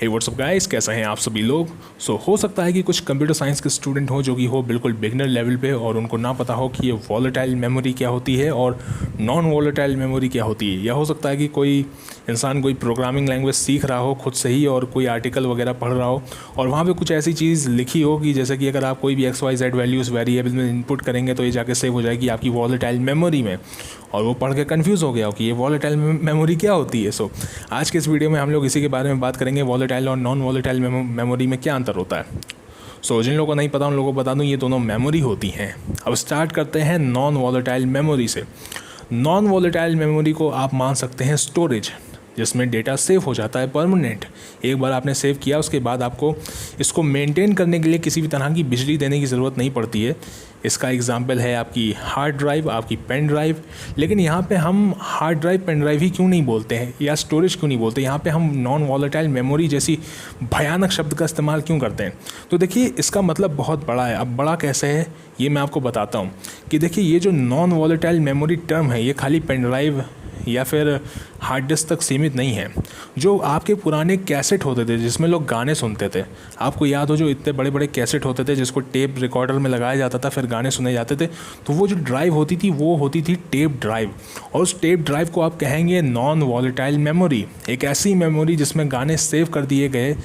हे WhatsApp guys, कैसे हैं आप सभी लोग। हो सकता है कि कुछ कंप्यूटर साइंस के स्टूडेंट हो जो कि हो बिल्कुल बिगनर लेवल पे और उनको ना पता हो कि ये वॉलेटाइल मेमोरी क्या होती है और नॉन वॉलेटाइल मेमोरी क्या होती है। या हो सकता है कि कोई इंसान कोई प्रोग्रामिंग लैंग्वेज सीख रहा हो खुद से ही और कोई आर्टिकल वगैरह पढ़ रहा हो और वहाँ पे कुछ ऐसी चीज़ लिखी हो कि जैसे कि अगर आप कोई भी XYZ वैल्यूज़ वेरिएबल में इनपुट करेंगे तो ये जाके सेव हो जाएगी आपकी वॉलेटाइल मेमोरी में, और वो पढ़ के कन्फ्यूज़ हो गया हो कि ये वॉलेटाइल मेमोरी क्या होती है। आज के इस वीडियो में हम लोग इसी के बारे में बात करेंगे, वॉलेटाइल और नॉन वॉलेटाइल मेमोरी में क्या अंतर होता है। जिन लोगों को नहीं पता उन लोगों को बता दूं, ये दोनों मेमोरी होती हैं। अब स्टार्ट करते हैं नॉन वॉलेटाइल मेमोरी से। नॉन वॉलेटाइल मेमोरी को आप मान सकते हैं स्टोरेज, जिसमें डेटा सेव हो जाता है परमानेंट। एक बार आपने सेव किया उसके बाद आपको इसको मेंटेन करने के लिए किसी भी तरह की बिजली देने की ज़रूरत नहीं पड़ती है। इसका एग्जांपल है आपकी हार्ड ड्राइव, आपकी पेन ड्राइव। लेकिन यहाँ पे हम हार्ड ड्राइव पेन ड्राइव ही क्यों नहीं बोलते हैं या स्टोरेज क्यों नहीं बोलते, यहाँ पे हम नॉन वॉलेटाइल मेमोरी जैसी भयानक शब्द का इस्तेमाल क्यों करते हैं। तो देखिए, इसका मतलब बहुत बड़ा है। अब बड़ा कैसे है ये मैं आपको बताता हूँ कि देखिए, ये जो नॉन वॉलेटाइल मेमोरी टर्म है ये खाली पेन ड्राइव या फिर हार्ड डिस्क तक सीमित नहीं है। जो आपके पुराने कैसेट होते थे जिसमें लोग गाने सुनते थे, आपको याद हो जो इतने बड़े बड़े कैसेट होते थे जिसको टेप रिकॉर्डर में लगाया जाता था, फिर गाने सुने जाते थे, तो वो जो ड्राइव होती थी वो होती थी टेप ड्राइव। और उस टेप ड्राइव को आप कहेंगे नॉन वॉलेटाइल मेमोरी। एक ऐसी मेमोरी जिसमें गाने सेव कर दिए गए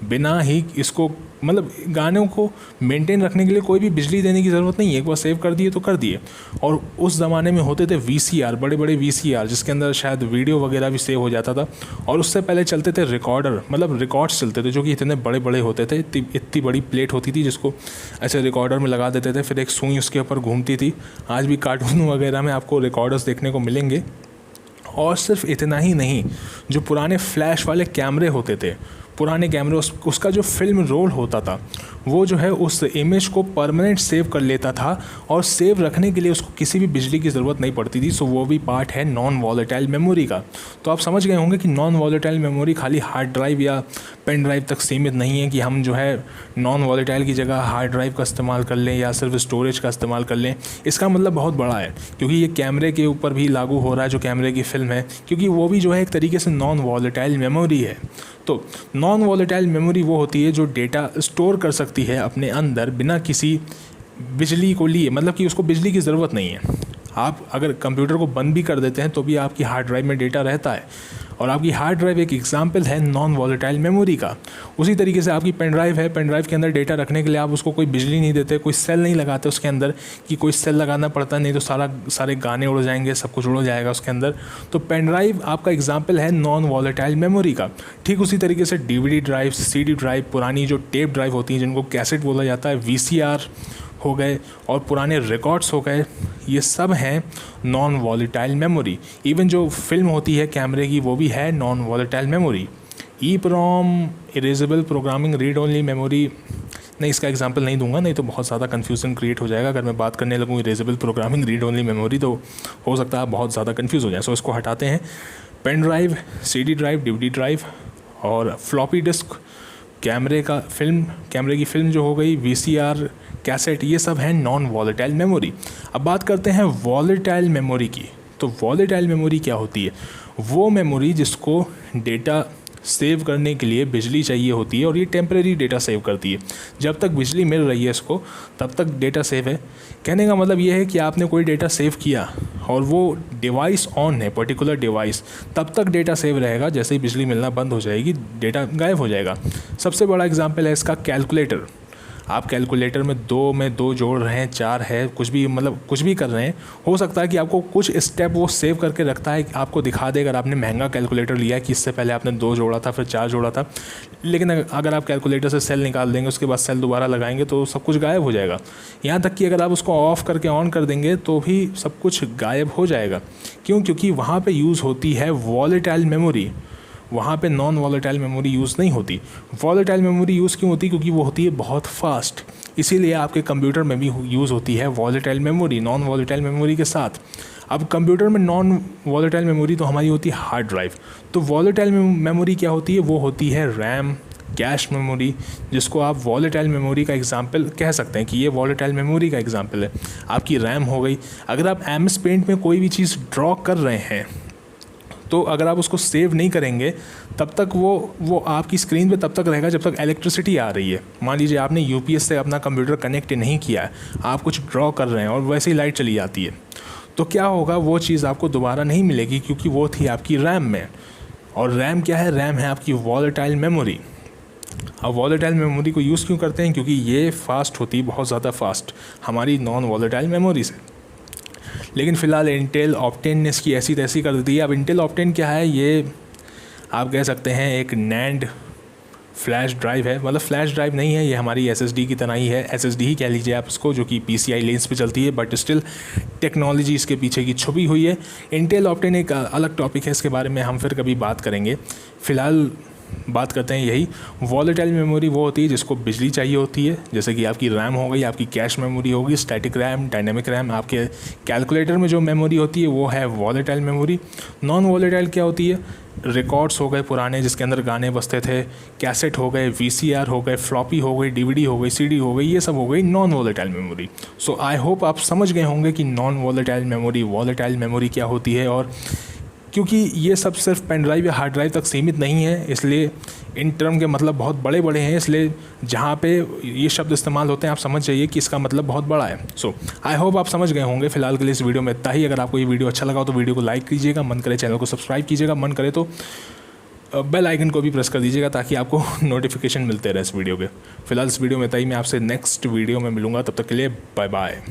बिना ही इसको, मतलब गानों को मेंटेन रखने के लिए कोई भी बिजली देने की ज़रूरत नहीं है, एक बार सेव कर दिए तो कर दिए। और उस ज़माने में होते थे VCR, बड़े बड़े VCR जिसके अंदर शायद वीडियो वगैरह भी सेव हो जाता था। और उससे पहले चलते थे रिकॉर्डर, मतलब रिकॉर्ड्स चलते थे जो कि इतने बड़े बड़े होते थे, इतनी बड़ी प्लेट होती थी जिसको ऐसे रिकॉर्डर में लगा देते थे, फिर एक सुई उसके ऊपर घूमती थी। आज भी कार्टून वगैरह में आपको रिकॉर्डर्स देखने को मिलेंगे। और सिर्फ इतना ही नहीं, जो पुराने फ्लैश वाले कैमरे होते थे, पुराने कैमरे, उसका जो फिल्म रोल होता था वो जो है उस इमेज को परमानेंट सेव कर लेता था और सेव रखने के लिए उसको किसी भी बिजली की ज़रूरत नहीं पड़ती थी। वो भी पार्ट है नॉन वॉलेटाइल मेमोरी का। तो आप समझ गए होंगे कि नॉन वॉलेटाइल मेमोरी खाली हार्ड ड्राइव या पेन ड्राइव तक सीमित नहीं है कि हम जो है नॉन वॉलेटाइल की जगह हार्ड ड्राइव का इस्तेमाल कर लें या सिर्फ स्टोरेज का इस्तेमाल कर लें। इसका मतलब बहुत बड़ा है, क्योंकि ये कैमरे के ऊपर भी लागू हो रहा है, जो कैमरे की फ़िल्म है, क्योंकि वो भी जो है एक तरीके से नॉन वॉलेटाइल मेमोरी है। तो नॉन वॉलेटाइल मेमोरी वो होती है जो डेटा स्टोर कर सकती है अपने अंदर बिना किसी बिजली को लिए, मतलब कि उसको बिजली की ज़रूरत नहीं है। आप अगर कंप्यूटर को बंद भी कर देते हैं तो भी आपकी हार्ड ड्राइव में डेटा रहता है, और आपकी हार्ड ड्राइव एक एग्जांपल है नॉन वॉलेटाइल मेमोरी का। उसी तरीके से आपकी पेन ड्राइव है, पेन ड्राइव के अंदर डेटा रखने के लिए आप उसको कोई बिजली नहीं देते, कोई सेल नहीं लगाते उसके अंदर कि कोई सेल लगाना पड़ता नहीं तो सारे गाने उड़ जाएंगे, सब कुछ उड़ जाएगा उसके अंदर। तो पेन ड्राइव आपका एग्जाम्पल है नॉन वॉलेटाइल मेमोरी का। ठीक उसी तरीके से DVD ड्राइव, CD ड्राइव, पुरानी जो टेप ड्राइव होती हैं जिनको कैसेट बोला जाता है, VCR हो गए और पुराने रिकॉर्ड्स हो गए, ये सब हैं नॉन वॉलेटाइल मेमोरी। इवन जो फिल्म होती है कैमरे की वो भी है non volatile memory. EEPROM, erasable programming read only memory, नहीं इसका एग्जांपल नहीं दूंगा, नहीं तो बहुत ज़्यादा कन्फ्यूजन क्रिएट हो जाएगा। अगर मैं बात करने लगूँ erasable programming read only memory तो हो सकता है बहुत ज़्यादा कन्फ्यूज़ हो जाए। इसको हटाते हैं। Pen drive, CD drive, DVD drive और फ्लॉपी डिस्क, कैमरे की फ़िल्म जो हो गई, VCR, कैसेट, ये सब हैं नॉन वॉलेटाइल मेमोरी। अब बात करते हैं वॉलेटाइल मेमोरी की। तो वॉलेटाइल मेमोरी क्या होती है? वो मेमोरी जिसको डेटा सेव करने के लिए बिजली चाहिए होती है और ये टेम्परेरी डेटा सेव करती है। जब तक बिजली मिल रही है इसको तब तक डेटा सेव है। कहने का मतलब ये है कि आपने कोई डेटा सेव किया और वो डिवाइस ऑन है, पर्टिकुलर डिवाइस, तब तक डेटा सेव रहेगा। जैसे ही बिजली मिलना बंद हो जाएगी डेटा गायब हो जाएगा। सबसे बड़ा एग्जाम्पल है इसका कैलकुलेटर। आप कैलकुलेटर में 2 जोड़ रहे हैं, 4 है, कुछ भी, मतलब कुछ भी कर रहे हैं, हो सकता है कि आपको कुछ स्टेप वो सेव करके रखता है, आपको दिखा दे अगर आपने महंगा कैलकुलेटर लिया है कि इससे पहले आपने 2 जोड़ा था फिर 4 जोड़ा था। लेकिन अगर आप कैलकुलेटर से सेल निकाल देंगे उसके बाद सेल दोबारा लगाएंगे तो सब कुछ गायब हो जाएगा। यहाँ तक कि अगर आप उसको ऑफ़ करके ऑन कर देंगे तो भी सब कुछ गायब हो जाएगा। क्यों? क्योंकि वहाँ पर यूज़ होती है वॉलेटाइल मेमोरी, वहाँ पे नॉन वॉलेटाइल मेमोरी यूज़ नहीं होती। वॉलेटाइल मेमोरी यूज़ क्यों होती? क्योंकि वो होती है बहुत फास्ट। इसीलिए आपके कंप्यूटर में भी यूज़ होती है volatile memory non volatile memory के साथ। अब कंप्यूटर में नॉन वॉलेटाइल मेमोरी तो हमारी होती है हार्ड ड्राइव। तो वॉलेटाइल मेमोरी क्या होती है? वो होती है रैम, कैश मेमोरी, जिसको आप वॉलेटाइल मेमोरी का एग्जांपल कह सकते हैं कि ये वॉलेटाइल मेमोरी का एग्जांपल है। आपकी रैम हो गई। अगर आप MS पेंट में कोई भी चीज़ ड्रॉ कर रहे हैं तो अगर आप उसको सेव नहीं करेंगे तब तक वो आपकी स्क्रीन पे तब तक रहेगा जब तक इलेक्ट्रिसिटी आ रही है। मान लीजिए आपने यूपीएस से अपना कंप्यूटर कनेक्ट नहीं किया है, आप कुछ ड्रॉ कर रहे हैं और वैसे ही लाइट चली जाती है, तो क्या होगा, वो चीज़ आपको दोबारा नहीं मिलेगी क्योंकि वो थी आपकी रैम में। और रैम क्या है? रैम है आपकी वॉलेटाइल मेमोरी। अब वॉलेटाइल मेमोरी को यूज़ क्यों करते हैं? क्योंकि ये फास्ट होती है, बहुत ज़्यादा फास्ट हमारी नॉन वॉलेटाइल मेमोरी से। लेकिन फ़िलहाल इंटेल ऑप्टेन ने इसकी ऐसी तैसी कर दी है। अब इंटेल ऑप्टेन क्या है? ये आप कह सकते हैं एक नैंड फ्लैश ड्राइव है, मतलब फ्लैश ड्राइव नहीं है, ये हमारी एसएसडी की तरह ही है, एसएसडी ही कह लीजिए आप इसको, जो कि पीसीआई लेंस पे चलती है, बट स्टिल टेक्नोलॉजी इसके पीछे की छुपी हुई है। इंटेल ऑप्टेन एक अलग टॉपिक है, इसके बारे में हम फिर कभी बात करेंगे। फ़िलहाल बात करते हैं यही, वॉलेटाइल मेमोरी वो होती है जिसको बिजली चाहिए होती है, जैसे कि आपकी रैम हो गई, आपकी कैश मेमोरी होगी, स्टैटिक रैम, डायनेमिक रैम। आपके कैलकुलेटर में जो मेमोरी होती है वो है वॉलेटाइल मेमोरी। नॉन वॉलेटाइल क्या होती है? रिकॉर्ड्स हो गए पुराने जिसके अंदर गाने बजते थे, कैसेट हो गए, वीसीआर हो गए, फ्लॉपी हो गई, डीवीडी हो गई, सीडी हो गई, ये सब हो गई non volatile memory. So I hope आप समझ गए होंगे कि non volatile memory, volatile memory क्या होती है। और क्योंकि ये सब सिर्फ पेन ड्राइव या हार्ड ड्राइव तक सीमित नहीं है, इसलिए इन टर्म के मतलब बहुत बड़े बड़े हैं, इसलिए जहाँ पे ये शब्द इस्तेमाल होते हैं आप समझ जाइए कि इसका मतलब बहुत बड़ा है। सो आई होप आप समझ गए होंगे। फिलहाल के लिए इस वीडियो में इतना ही। अगर आपको ये वीडियो अच्छा लगा हो तो वीडियो को लाइक कीजिएगा, मन करे चैनल को सब्सक्राइब कीजिएगा, मन करे तो बेल आइकन को भी प्रेस कर दीजिएगा ताकि आपको नोटिफिकेशन मिलते रहे इस वीडियो के। फिलहाल इस वीडियो में इतना ही। मैं आपसे नेक्स्ट वीडियो में मिलूँगा, तब तक के लिए बाय बाय।